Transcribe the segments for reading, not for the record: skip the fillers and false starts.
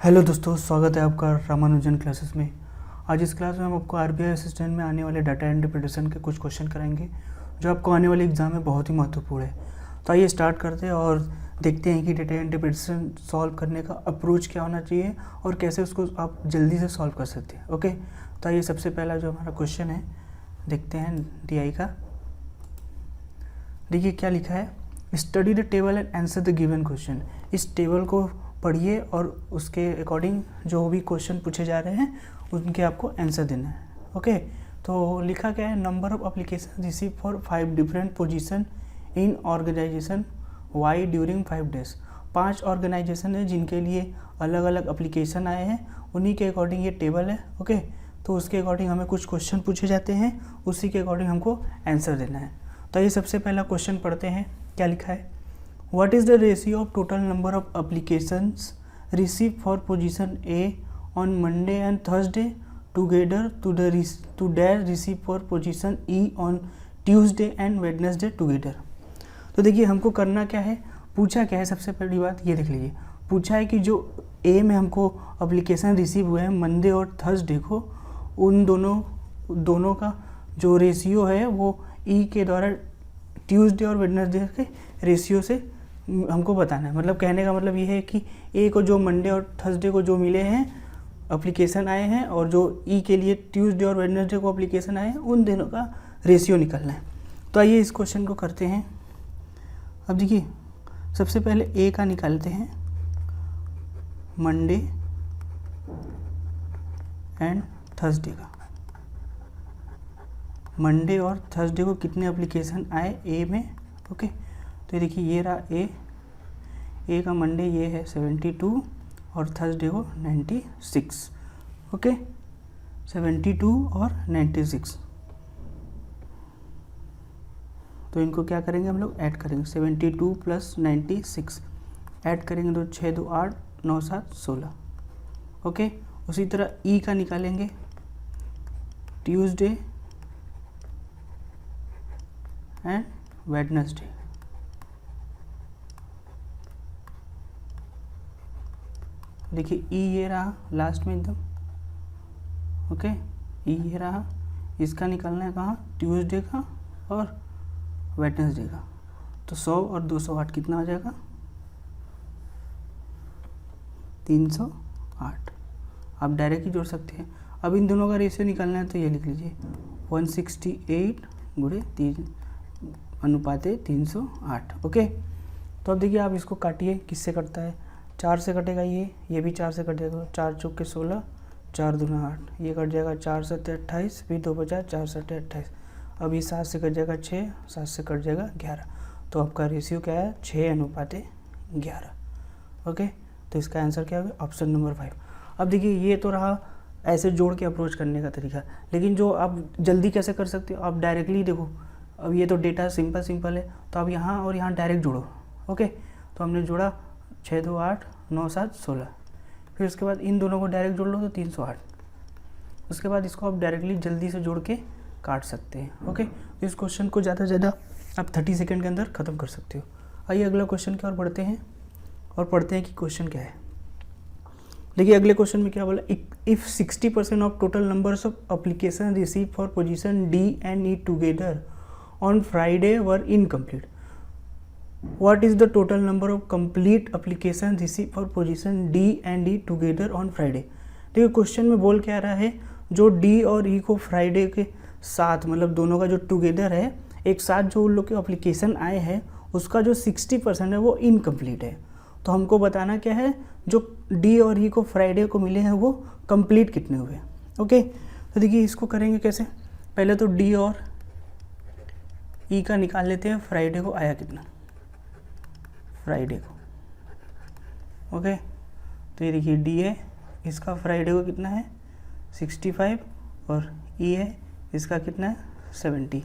Hello दोस्तों, स्वागत है आपका रामानुजन क्लासेस में। आज इस क्लास में हम आपको आरबीआई असिस्टेंट में आने वाले डाटा एंट्री प्रिपरेशन के कुछ क्वेश्चन कराएंगे जो आपको आने वाले एग्जाम में बहुत ही महत्वपूर्ण है। तो आइए स्टार्ट करते हैं और देखते हैं कि डाटा एंट्री प्रिपरेशन सॉल्व करने का अप्रोच क्या होना चाहिए और कैसे उसको आप जल्दी से सॉल्व कर सकते हैं। ओके, तो आइए सबसे पहला जो हमारा क्वेश्चन है देखते हैं DI का। देखिए क्या लिखा है, study the table and answer the given question. इस टेबल को पढ़िए और उसके अकॉर्डिंग जो भी क्वेश्चन पूछे जा रहे हैं उनके आपको आंसर देना है। ओके, तो लिखा क्या है, number of application receive for 5 different position in organization Y during 5 days. 5 organization है जिनके लिए अलग अलग एप्लीकेशन आए हैं, उन्हीं के अकॉर्डिंग ये टेबल है। ओके, तो उसके अकॉर्डिंग हमें कुछ क्वेश्चन पूछे जाते हैं, उसी के अकॉर्डिंग हमको आंसर देना है। तो ये सबसे पहला क्वेश्चन पढ़ते हैं। क्या लिखा है, What is the ratio of total number of applications received for position A on Monday and Thursday together to their receive for position E on Tuesday and Wednesday together? तो देखिए हमको करना क्या है, पूछा क्या है, सबसे पहली बात ये देख लीजिए। पूछा है कि जो A में हमको एप्लीकेशन रिसीव हुए हैं मंडे और थर्सडे को, उन दोनों का जो रेशियो है वो E के द्वारा ट्यूसडे और वेडनेसडे के रेशियो से हमको बताना है। मतलब कहने का मतलब ये है कि ए को जो मंडे और थर्सडे को जो मिले हैं एप्लीकेशन आए हैं और जो ई के लिए ट्यूसडे और वेडनेसडे को एप्लीकेशन आए हैं, उन दोनों का रेशियो निकलना है। तो आइए इस क्वेश्चन को करते हैं। अब देखिए सबसे पहले ए का निकालते हैं, मंडे एंड थर्सडे का। मंडे और थर्सडे को कितने एप्लीकेशन आए ए में। ओके, तो देखिए ये रहा ए का मंडे ये है 72 और थर्सडे को 96। ओके, 72 और 96, तो इनको क्या करेंगे हम लोग, ऐड करेंगे। 72 + 96 ऐड करेंगे तो 6 2 8 9 7 16। ओके, उसी तरह ई का निकालेंगे, ट्यूसडे एंड वेडनेसडे। देखिए ई ये रहा लास्ट में एकदम। ओके, ई ये रहा, इसका निकालना है कहाँ, ट्यूसडे का और वेडनेसडे का। तो 100 और 208 कितना हो जाएगा, 308। आप डायरेक्ट ही जोड़ सकते हैं। अब इन दोनों का रेशियो निकालना है तो ये लिख लीजिए 168 × 3 अनुपात 308। ओके, तो अब देखिए आप इसको काटिए, किससे कटता है, 4 से कटेगा, ये भी 4 से कटेगा। 4 चौक के 16, 4 दूना 8, ये कट जाएगा 4 7 28, फिर 2 बचा 4 7 28। अब ये 7 से कट जाएगा 6, 7 से कट जाएगा 11। तो आपका रेशियो क्या है, 6:11। ओके, तो इसका आंसर क्या होगा, ऑप्शन नंबर 5। अब देखिए ये तो रहा ऐसे जोड़ के अप्रोच करने का तरीका, लेकिन जो आप जल्दी कैसे कर सकते हो, आप डायरेक्टली देखो। अब ये तो डेटा सिंपल है, तो आप यहाँ और यहाँ डायरेक्ट जोड़ो। ओके, तो हमने जोड़ा 6 2 8 9 7 16। फिर उसके बाद इन दोनों को डायरेक्ट जोड़ लो तो 308। उसके बाद इसको आप डायरेक्टली जल्दी से जोड़ के काट सकते हैं। ओके, तो इस क्वेश्चन को ज़्यादा से ज़्यादा आप 30 सेकेंड के अंदर ख़त्म कर सकते हो। आइए अगला क्वेश्चन की ओर बढ़ते हैं और पढ़ते हैं कि क्वेश्चन क्या है। देखिए अगले क्वेश्चन में क्या बोला, if 60% of total numbers of application receive for position D and E together on Friday were incomplete, What is the total number of complete application received for position D and E together on Friday? देखिए question में बोल क्या रहा है, जो D और E को Friday के साथ, मतलब दोनों का जो टुगेदर है एक साथ जो उन लोग के एप्लीकेशन आए हैं, उसका जो 60% है वो इनकम्प्लीट है। तो हमको बताना क्या है, जो D और E को फ्राइडे को मिले हैं वो कंप्लीट कितने हुए। ओके, तो देखिए इसको करेंगे कैसे, पहले तो D और E का निकाल लेते हैं, फ्राइडे को आया कितना, फ्राइडे को। ओके, तो ये देखिए डी है, इसका फ्राइडे को कितना है 65 और ई है, इसका कितना है 70।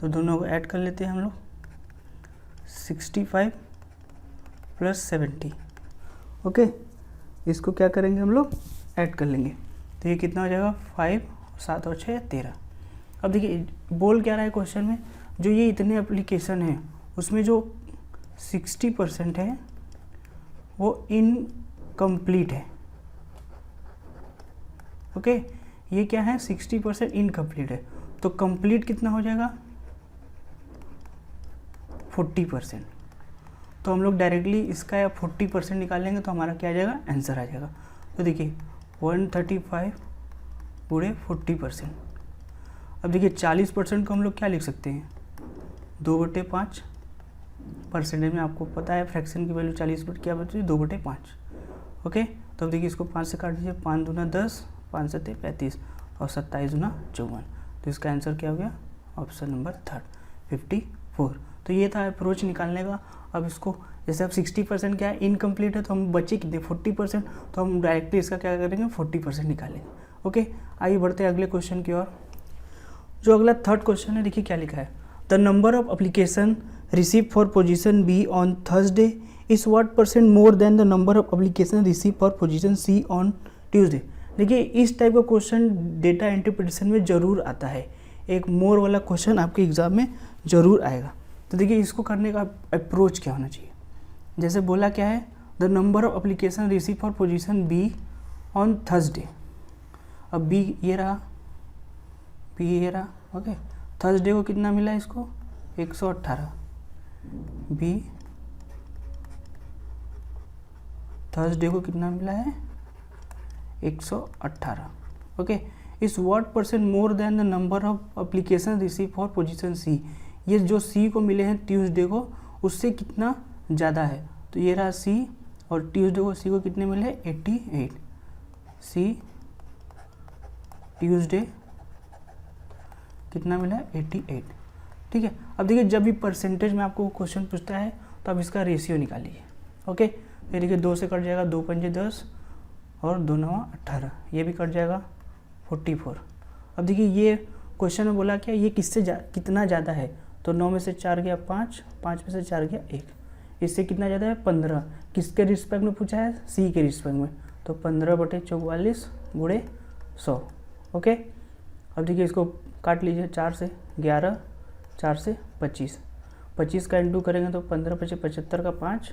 तो दोनों को ऐड कर लेते हैं हम लोग, 65 + 70। ओके, इसको क्या करेंगे हम लोग, ऐड कर लेंगे, तो ये कितना हो जाएगा 5 7 और 6 13। अब देखिए बोल क्या रहा है क्वेश्चन में, जो ये इतने एप्लीकेशन हैं उसमें जो 60% है वो इनकम्प्लीट है। ओके, ये क्या है 60% इनकम्प्लीट है, तो कंप्लीट कितना हो जाएगा 40%। तो हम लोग डायरेक्टली इसका 40% निकालेंगे तो हमारा क्या आ जाएगा, आंसर आ जाएगा। तो देखिए 135 पूरे 40%। अब देखिए 40% को हम लोग क्या लिख सकते हैं, 2/5। परसेंटेज में आपको पता है फ्रैक्शन की वैल्यू 40 पर क्या बचती है, 2/5। ओके, तो अब देखिए इसको 5 से काट दीजिए, 5 दूना 10, 5 7 35 और 27 दूना 54। तो इसका आंसर क्या हो गया, ऑप्शन नंबर 3 54। तो ये था अप्रोच निकालने का। अब इसको जैसे अब 60% क्या है इनकम्प्लीट है, तो हम बचे कितने 40%, तो हम डायरेक्टली इसका क्या करेंगे 40% निकालेंगे। ओके, आइए बढ़ते हैं अगले क्वेश्चन की ओर। जो अगला थर्ड क्वेश्चन है, देखिए क्या लिखा है, the number of application receive for position B on Thursday is what % more than the number of application receive for position C on Tuesday. देखिए इस टाइप का क्वेश्चन डेटा इंटरप्रिटेशन में ज़रूर आता है, एक मोर वाला क्वेश्चन आपके एग्जाम में ज़रूर आएगा। तो देखिए इसको करने का अप्रोच क्या होना चाहिए, जैसे बोला क्या है, the number of application receive for position B on Thursday. अब बी ये रहा, बी ये रहा। ओके, थर्सडे को कितना मिला इसको 118, बी थर्सडे को कितना मिला है 118। ओके, इस what % more than the number of application receive for position C. ये जो सी को मिले हैं ट्यूसडे को, उससे कितना ज़्यादा है, तो ये रहा सी, और ट्यूसडे को सी को कितने मिले हैं 88। सी ट्यूसडे कितना मिला है 88। ठीक है, अब देखिए जब भी परसेंटेज में आपको क्वेश्चन पूछता है तो आप इसका रेशियो निकालिए। ओके, ये देखिए 2 से कट जाएगा, 2 पंजे 10 और 2 9 18, ये भी कट जाएगा 44। अब देखिए ये क्वेश्चन में बोला क्या, ये किससे कितना ज़्यादा है, तो 9 में से 4 गया 5, 5 में से 4 गया 1, इससे कितना ज़्यादा है 15। किसके रिस्पेक्ट में पूछा है, सी के रिस्पेक्ट में, तो 15/44 गुणे 100। ओके, अब देखिए इसको काट लीजिए, 4 से 11, 4 से 25, 25 का इंटू करेंगे तो 15 × 5 = 75 का 5,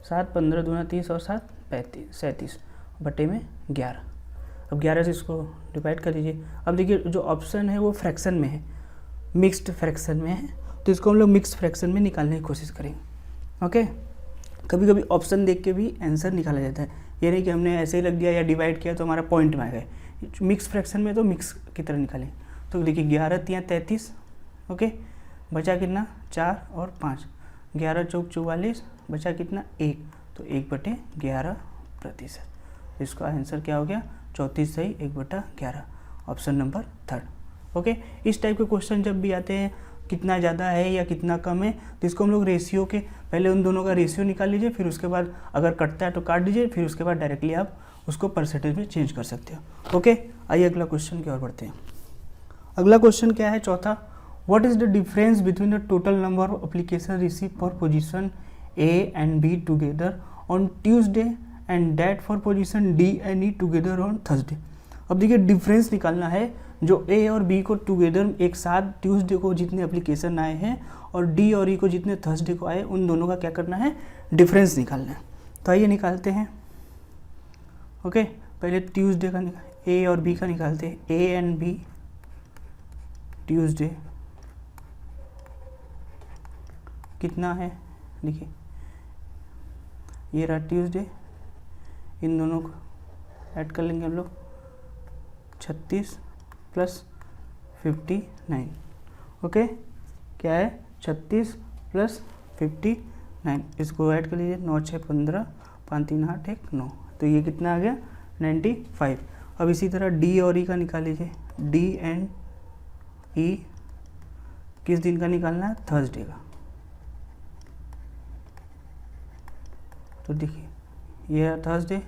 7 15 दूना 30 और 7 37 बटे में 11। अब 11 से इसको डिवाइड कर दीजिए। अब देखिए जो ऑप्शन है वो फ्रैक्शन में है, मिक्स्ड फ्रैक्शन में है, तो इसको हम लोग मिक्स्ड फ्रैक्शन में निकालने की कोशिश करेंगे। ओके, कभी कभी ऑप्शन देख के भी आंसर निकाला जाता है, ये नहीं कि हमने ऐसे ही रख दिया या डिवाइड किया तो हमारा पॉइंट में आ गए। मिक्स फ्रैक्शन में तो मिक्स की तरह निकालें। तो देखिए 11 × 33, ओके, बचा कितना 4 और 5, 11 × 4 = 44, बचा कितना 1, तो 1/11%। इसका आंसर क्या हो गया 34 सही 1/11, ऑप्शन नंबर 3। ओके, इस टाइप के क्वेश्चन जब भी आते हैं कितना ज़्यादा है या कितना कम है, तो इसको हम लोग रेशियो के पहले उन दोनों का रेशियो निकाल लीजिए, फिर उसके बाद अगर कटता है तो काट दीजिए, फिर उसके बाद डायरेक्टली आप उसको परसेंटेज में चेंज कर सकते हो। ओके, आइए अगला क्वेश्चन की ओर बढ़ते हैं। अगला क्वेश्चन क्या है, चौथा, what is the difference between the total number of application receive for position A and be together on Tuesday and that for position D and E together on Thursday. अब देखिए difference निकालना है, जो ए और B को together एक साथ Tuesday को जितने एप्लीकेशन आए हैं और डी और ई को जितने थर्सडे को आए, उन दोनों का क्या करना है, डिफरेंस निकालना है। तो आइए निकालते हैं। ओके, पहले ट्यूसडे का ए और बी का निकालते हैं, ए एंड बी ट्यूसडे कितना है, देखिए ये रहा ट्यूसडे, इन दोनों को ऐड कर लेंगे हम लोग, 36 + 59। ओके, क्या है 36 + 59, इसको ऐड कर लीजिए, 9 6 15, 5 3 8 1 9, तो ये कितना आ गया 95। अब इसी तरह डी और ई का निकाल लीजिए, डी एंड ई किस दिन का निकालना है, थर्सडे का। तो देखिए ये है थर्सडे,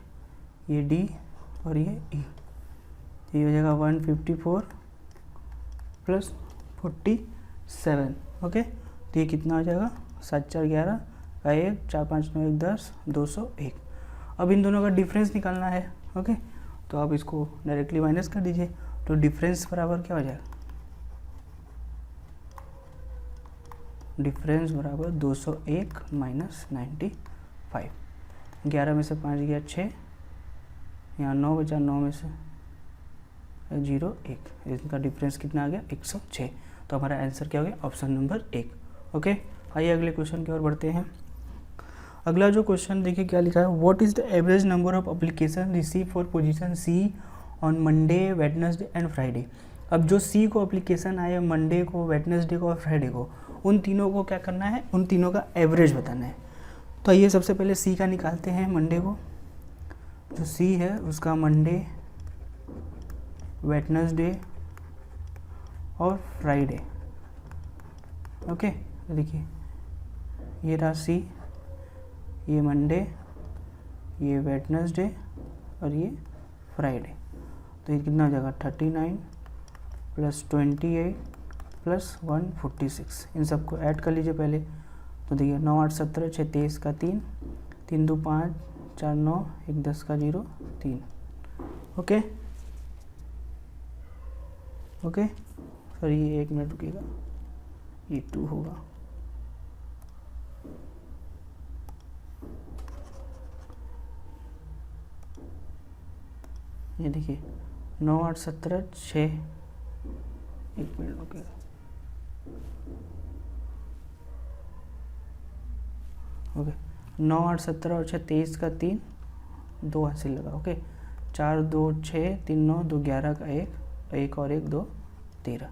ये डी और ये ई, ये हो जाएगा 154 + 47। ओके, तो ये कितना हो जाएगा 7 4 11 का 1 4 5 9 1 10 201। अब इन दोनों का डिफरेंस निकालना है। ओके, तो आप इसको डायरेक्टली माइनस कर दीजिए, तो डिफरेंस बराबर क्या हो जाएगा, डिफरेंस बराबर 201 - 95। 11 में से 5 गया 6, यहाँ 9 बचा, 9 में से 1, इनका डिफरेंस कितना आ गया 106। तो हमारा आंसर क्या हो गया ऑप्शन नंबर 1। ओके, आइए अगले क्वेश्चन की ओर बढ़ते हैं। अगला जो क्वेश्चन देखिए क्या लिखा है, what is the average number of application receive for position C on Monday, Wednesday and Friday. अब जो सी को एप्लीकेशन आए मंडे को, वेडनेसडे को और फ्राइडे को, उन तीनों को क्या करना है, उन तीनों का एवरेज बताना है। तो आइए सबसे पहले सी का निकालते हैं, मंडे को। जो सी है उसका मंडे, वेडनेसडे और फ्राइडे। ओके, देखिए ये रहा सी, ये मंडे, ये वेडनेसडे और ये फ्राइडे। तो ये कितना हो जाएगा 39 + 28 + 146। इन सबको ऐड कर लीजिए पहले। तो देखिए 9 8 17 6 23 का 3, 3 2 5 4 9 1 10 का 0 3। ओके ओके, सॉरी ये 1 मिनट रुकिएगा, ये 2 होगा। ये देखिए 9 8 17 6, 1 मिनट रुकिएगा। ओके, 9 8 17 और 6 23 का 3, 2 हासिल लगा। ओके, 4 2 6 3 9 2 11 का 1 और 1 2 13।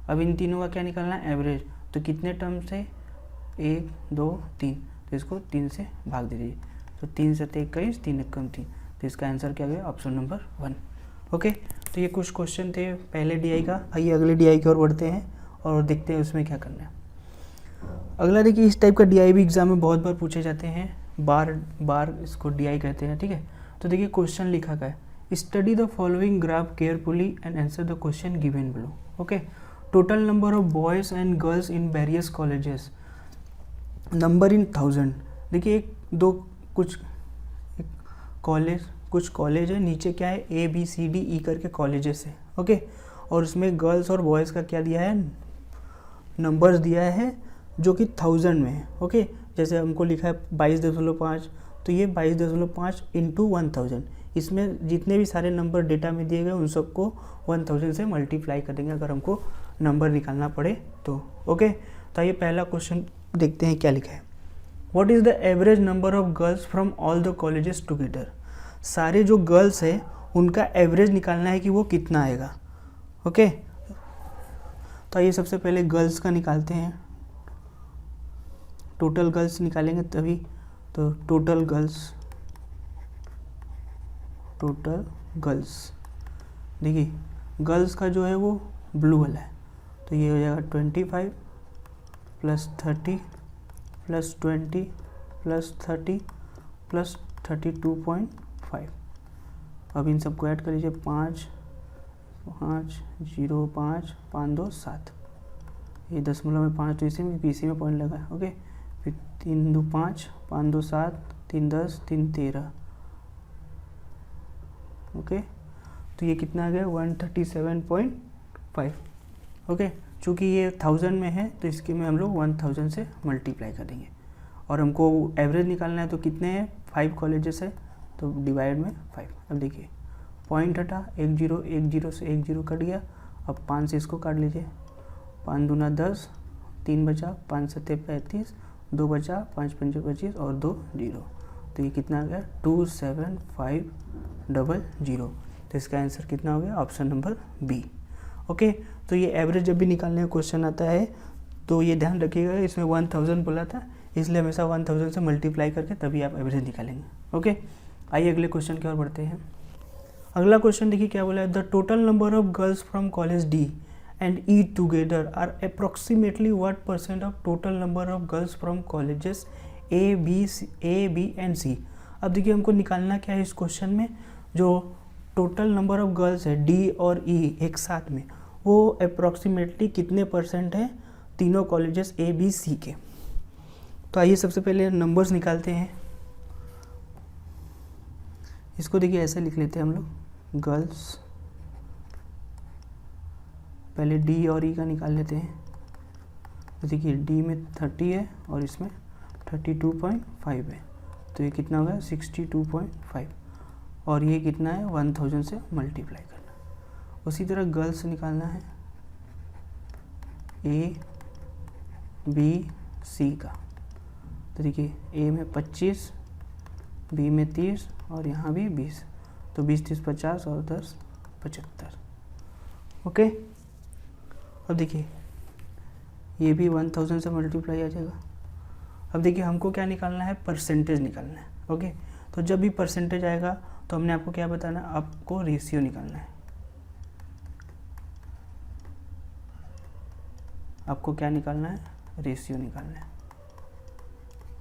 अब इन तीनों का क्या निकालना है, एवरेज। तो कितने टर्म से, 1 2 3, तो इसको 3 से भाग दीजिए। तो 3 7 21, 3 1 3। तो इसका आंसर क्या गया ऑप्शन नंबर 1। ओके, तो ये कुछ क्वेश्चन थे पहले डीआई का। आइए अगले डीआई की ओर बढ़ते हैं और देखते हैं उसमें क्या करना है। अगला देखिए, इस टाइप का डीआई भी एग्जाम में बहुत बार पूछे जाते हैं, बार इसको डीआई कहते हैं। ठीक है, तो देखिए क्वेश्चन लिखा गया है, study the following graph carefully and answer the question given below. Okay, total number of boys and girls in various colleges, number in 1000। देखिए कुछ कॉलेज है, नीचे क्या है ABCDE करके कॉलेजेस है। ओके, और उसमें गर्ल्स और बॉयज़ का क्या दिया है, नंबर्स दिया है जो कि 1000 में है। ओके, जैसे हमको लिखा है 22.5, तो ये 22.5 इंटू 1000। इसमें जितने भी सारे नंबर डेटा में दिए गए उन सबको 1000 से मल्टीप्लाई कर देंगे अगर हमको नंबर निकालना पड़े तो। ओके, तो ये पहला क्वेश्चन देखते हैं क्या लिखा है। What is the average number of girls from all the colleges together. सारे जो गर्ल्स हैं उनका एवरेज निकालना है कि वो कितना आएगा। ओके, तो ये सबसे पहले गर्ल्स का निकालते हैं, टोटल गर्ल्स निकालेंगे तभी। तो टोटल गर्ल्स देखिए, गर्ल्स का जो है वो ब्लू वाला है, तो ये हो जाएगा 25 + 30 + 20 + 30 + 32.5। अब इन सबको ऐड कर लीजिए, 5 5 0 5 5 2 7। ये दशमलव में 5, तो इसी में पॉइंट लगा है। ओके, फिर 3 2 5 5 2 7 3 10 3 13। ओके, तो ये कितना आ गया 137.5। ओके, चूँकि ये 1000 में है तो इसके में हम लोग 1000 से मल्टीप्लाई कर देंगे और हमको एवरेज निकालना है। तो कितने हैं, 5 कॉलेजेस है, तो डिवाइड में 5। अब देखिए पॉइंट हटा, 1 0 1 0 से 1 0 कट गया। अब 5 से इसको काट लीजिए, 5 दूना 10, 3 बचा, 5 7 35, 2 बचा, 5 5 25 और 2 0। तो ये कितना आ गया 27500। तो इसका आंसर कितना हो गया ऑप्शन नंबर बी। ओके, तो ये एवरेज जब भी निकालने का क्वेश्चन आता है तो ये ध्यान रखिएगा, इसमें 1000 बोला था, इसलिए हमेशा 1000 से मल्टीप्लाई करके तभी आप एवरेज निकालेंगे। ओके, आइए अगले क्वेश्चन की ओर बढ़ते हैं। अगला क्वेश्चन देखिए क्या बोला है, the total number of girls from college D and E together are approximately what % of total number of girls from colleges A B and C. अब देखिए हमको निकालना क्या है इस क्वेश्चन में, जो टोटल नंबर ऑफ गर्ल्स है डी और ई एक साथ में, वो अप्रोक्सीमेटली कितने % है तीनों कॉलेजेस ए बी सी के। तो आइए सबसे पहले नंबर्स निकालते हैं। इसको देखिए ऐसे लिख लेते हैं हम लोग, गर्ल्स, पहले डी और ई का निकाल लेते हैं। तो देखिए डी में 30 है और इसमें 32.5 है, तो ये कितना होगा 62.5 और ये कितना है 1000 से मल्टीप्लाई करना। उसी तरह गर्ल्स निकालना है A B C का। तो देखिए A में 25, B में 30 और यहाँ भी 20, तो 20 30 50 और 10 75। ओके, अब देखिए ये भी 1000 से मल्टीप्लाई आ जाएगा। अब देखिए हमको क्या निकालना है, परसेंटेज निकालना है। ओके, तो जब भी परसेंटेज आएगा तो हमने आपको क्या बताना है, आपको रेशियो निकालना है। आपको क्या निकालना है, रेशियो निकालना है।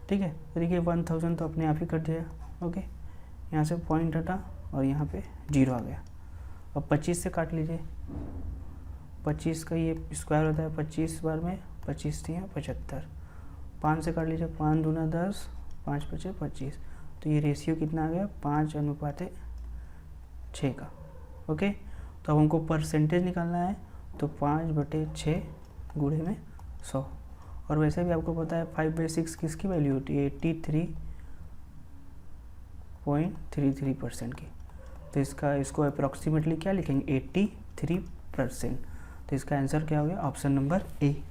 ठीक है, तो देखिए 1000 तो अपने आप ही कट जाएगा। ओके, यहाँ से पॉइंट हटा और यहाँ पे 0 आ गया। अब 25 से काट लीजिए, 25 का ये स्क्वायर होता है 25 बार में, 25 3 75। 5 से काट लीजिए, 5 दूना 10, 5 5 25। तो ये रेशियो कितना आ गया, 5:6 का। ओके, तो अब हमको परसेंटेज निकालना है, तो 5/6 गुणे में 100। और वैसे भी आपको पता है 5/6 किसकी वैल्यू होती है, 83.33% की। तो इसको अप्रॉक्सीमेटली क्या लिखेंगे, 83%। तो इसका आंसर क्या हो गया, ऑप्शन नंबर ए।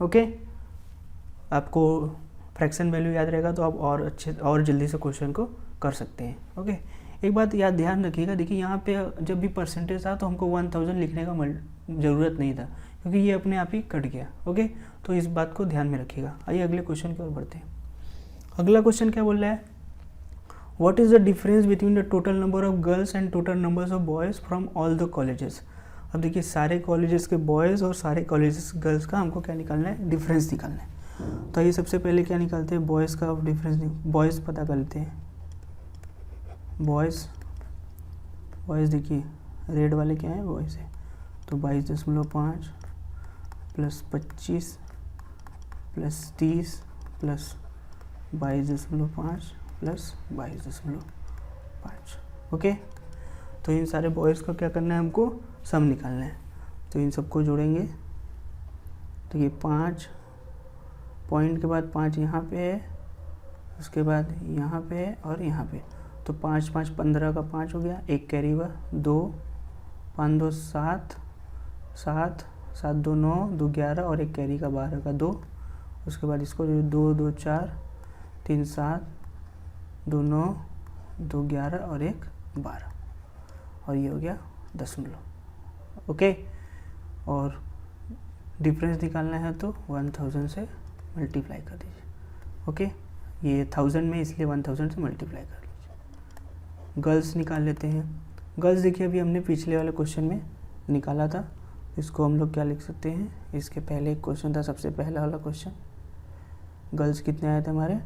ओके, आपको फ्रैक्शन वैल्यू याद रहेगा तो आप और जल्दी से क्वेश्चन को कर सकते हैं। ओके, एक बात याद ध्यान रखिएगा, देखिए यहाँ पे जब भी परसेंटेज था तो हमको 1000 लिखने का ज़रूरत नहीं था, क्योंकि ये अपने आप ही कट गया। ओके, तो इस बात को ध्यान में रखिएगा। आइए अगले क्वेश्चन की ओर बढ़ते हैं। अगला क्वेश्चन क्या बोल रहा है, what is the difference between the total number of girls and total numbers of boys from all the colleges. अब देखिए सारे कॉलेजेस के बॉयज़ और सारे कॉलेजेस गर्ल्स का हमको क्या निकालना है, डिफरेंस निकालना है। तो ये सबसे पहले क्या निकालते हैं, बॉयज़ का डिफरेंस, बॉयज़ पता कर लेते हैं। बॉयज़ देखिए रेड वाले क्या है, बॉयज़ है, तो 22.5 plus 25 plus 30 plus 22.5 plus 22.5। Okay, तो इन सारे बॉयज़ का क्या करना है, हमको सम निकालना है। तो इन सबको जोड़ेंगे, तो ये 5 पॉइंट के बाद 5 यहाँ पे है, उसके बाद यहाँ पे है और यहाँ पे, तो 5 5 15 का 5 हो गया, एक कैरी हुआ 2, 5 2 7, 7 7 2 9, 2 11 और एक कैरी का 12 का 2। उसके बाद इसको 2 2 4 3 7 2 9 2 11 और एक 12, और ये हो गया दशमलव। ओके, और डिफरेंस निकालना है तो 1000 से मल्टीप्लाई कर दीजिए। ओके, ये 1000 में इसलिए 1000 से मल्टीप्लाई कर लीजिए। गर्ल्स निकाल लेते हैं। गर्ल्स देखिए अभी हमने पिछले वाले क्वेश्चन में निकाला था, इसको हम लोग क्या लिख सकते हैं, इसके पहले एक क्वेश्चन था, सबसे पहला वाला क्वेश्चन। गर्ल्स कितने आए थे हमारे,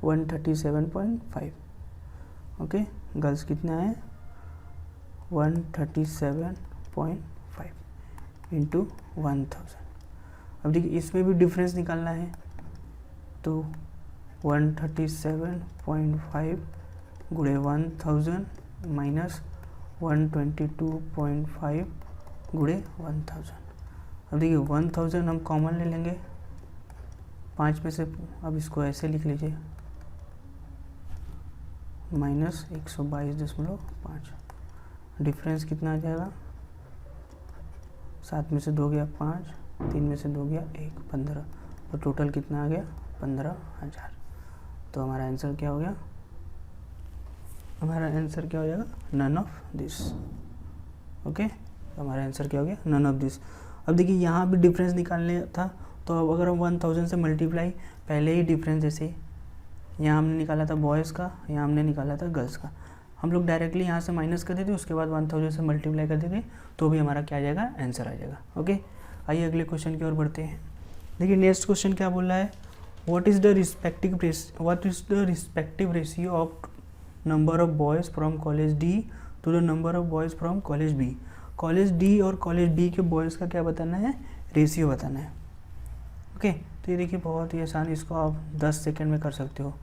137.5। ओके, गर्ल्स कितने आए, 137.5 इंटू 1000। अब देखिए इसमें भी डिफरेंस निकालना है, तो 137.5 गुणे 1000 माइनस 122.5 गुणे 1000। अब देखिए 1000 हम कॉमन ले लेंगे 5 में से, अब इसको ऐसे लिख लीजिए, माइनस 122.5। डिफरेंस कितना आ जाएगा, 7 में से 2 गया 5, 3 में से 2 गया 1, 15, तो टोटल कितना आ गया 15,000। तो हमारा आंसर क्या हो गया, हमारा आंसर क्या हो जाएगा, नन ऑफ दिस। ओके, तो हमारा आंसर क्या हो गया, नन ऑफ दिस। अब देखिए यहाँ भी डिफरेंस निकालने था, तो अब अगर हम 1000 से मल्टीप्लाई, पहले ही डिफरेंस जैसे यहाँ हमने निकाला था बॉयज़ का, यहाँ हमने निकाला था गर्ल्स का, हम लोग डायरेक्टली यहाँ से माइनस कर देते, उसके बाद 1000 से मल्टीप्लाई कर देते, तो भी हमारा क्या आ जाएगा, आंसर आ जाएगा। ओके, आइए अगले क्वेश्चन की ओर बढ़ते हैं। देखिए नेक्स्ट क्वेश्चन क्या बोल रहा है, what is the respective ratio of number of boys from college D to the number of boys from college B. College D और कॉलेज बी के बॉयज़ का क्या बताना है, रेशियो बताना है। ओके, तो ये देखिए बहुत ही आसान, इसको आप 10 सेकेंड में कर सकते हो।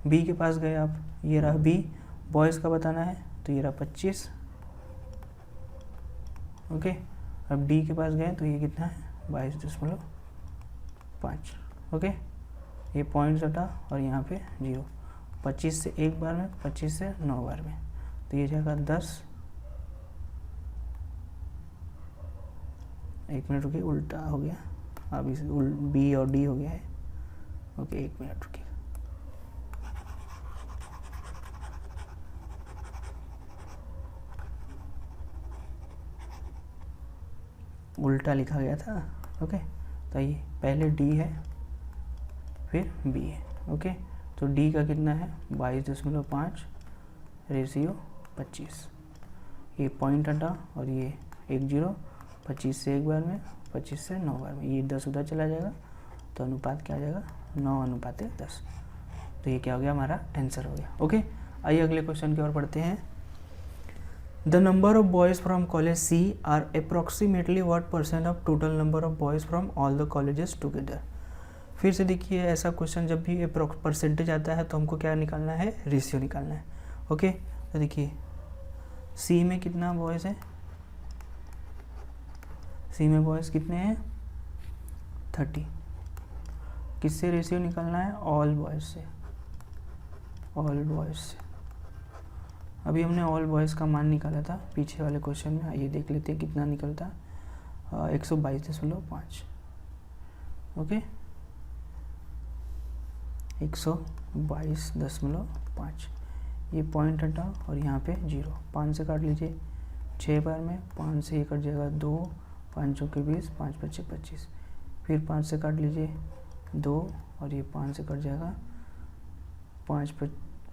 बी के पास गए आप, ये रहा बी, बॉयज़ का बताना है, तो ये रहा 25। ओके, अब डी के पास गए तो ये कितना है, 22.5। ओके, ये पॉइंट्स हटा और यहाँ पे 0, 25 से एक बार में, 25 से 9 बार में, तो ये जाएगा 10 एक मिनट रुकिए, उल्टा हो गया, अब इस बी और डी हो गया है। ओके, एक मिनट रुकिए। उल्टा लिखा गया था। ओके, तो ये पहले डी है फिर बी है। ओके, तो डी का कितना है 22.5 रेशियो 25, ये पॉइंट हटा और ये 1 0, 25 से एक बार में, 25 से 9 बार में, ये 10 उधर चला जाएगा, तो अनुपात क्या आ जाएगा 9:10। तो ये क्या हो गया, हमारा आंसर हो गया। ओके, आइए अगले क्वेश्चन की ओर पढ़ते हैं। The number of boys from college C are approximately what % of total number of boys from all the colleges together. फिर से देखिए, ऐसा क्वेश्चन जब भी परसेंटेज आता है तो हमको क्या निकालना है, रेशियो निकालना है। ओके, तो देखिए सी में कितना बॉयज़ है, सी में बॉयज़ कितने हैं 30, किससे रेशियो निकालना है, ऑल बॉयज़ से, ऑल बॉयज़ से। अभी हमने ऑल बॉयज़ का मान निकाला था पीछे वाले क्वेश्चन में, आइए देख लेते हैं कितना निकलता, 122.5। ओके, 122.5, ये पॉइंट हटा और यहाँ पे 0, 5 से काट लीजिए 6 बार में, 5 से ये कट जाएगा 2, 5 चौके 20, 5 पच्चे 25, फिर 5 से काट लीजिए 2 और ये 5 से कट जाएगा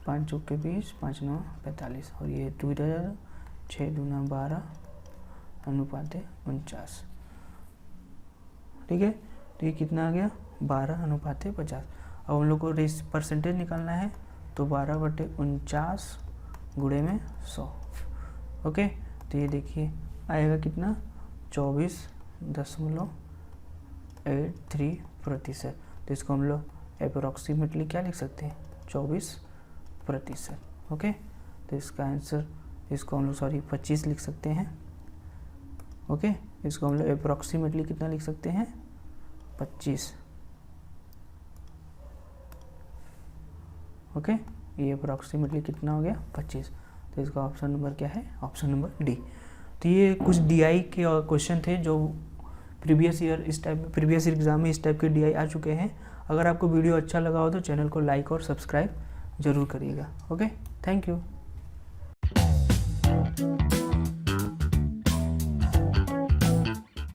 5 चौके 20, 5 9 45 और ये 2 इधर, 6 दूना 12 अनुपात 49। ठीक है, तो ये कितना आ गया 12:50। अब हम लोग को परसेंटेज निकालना है, तो 12/49 गुणे में 100। ओके, तो ये देखिए आएगा कितना 24.83%। तो इसको हम लोग अप्रोक्सीमेटली क्या लिख सकते हैं 24%। ओके, तो इसका आंसर, इसको हम लोग 25 लिख सकते हैं। ओके, इसको हम लोग अप्रोक्सीमेटली कितना लिख सकते हैं 25। ओके, ये अप्रोक्सीमेटली कितना हो गया 25। तो इसका ऑप्शन नंबर क्या है, ऑप्शन नंबर डी। तो ये कुछ डीआई के क्वेश्चन थे जो प्रीवियस ईयर एग्जाम में इस टाइप के डीआई आ चुके हैं। अगर आपको वीडियो अच्छा लगा हो तो चैनल को लाइक और सब्सक्राइब जरूर करिएगा। Okay, thank you.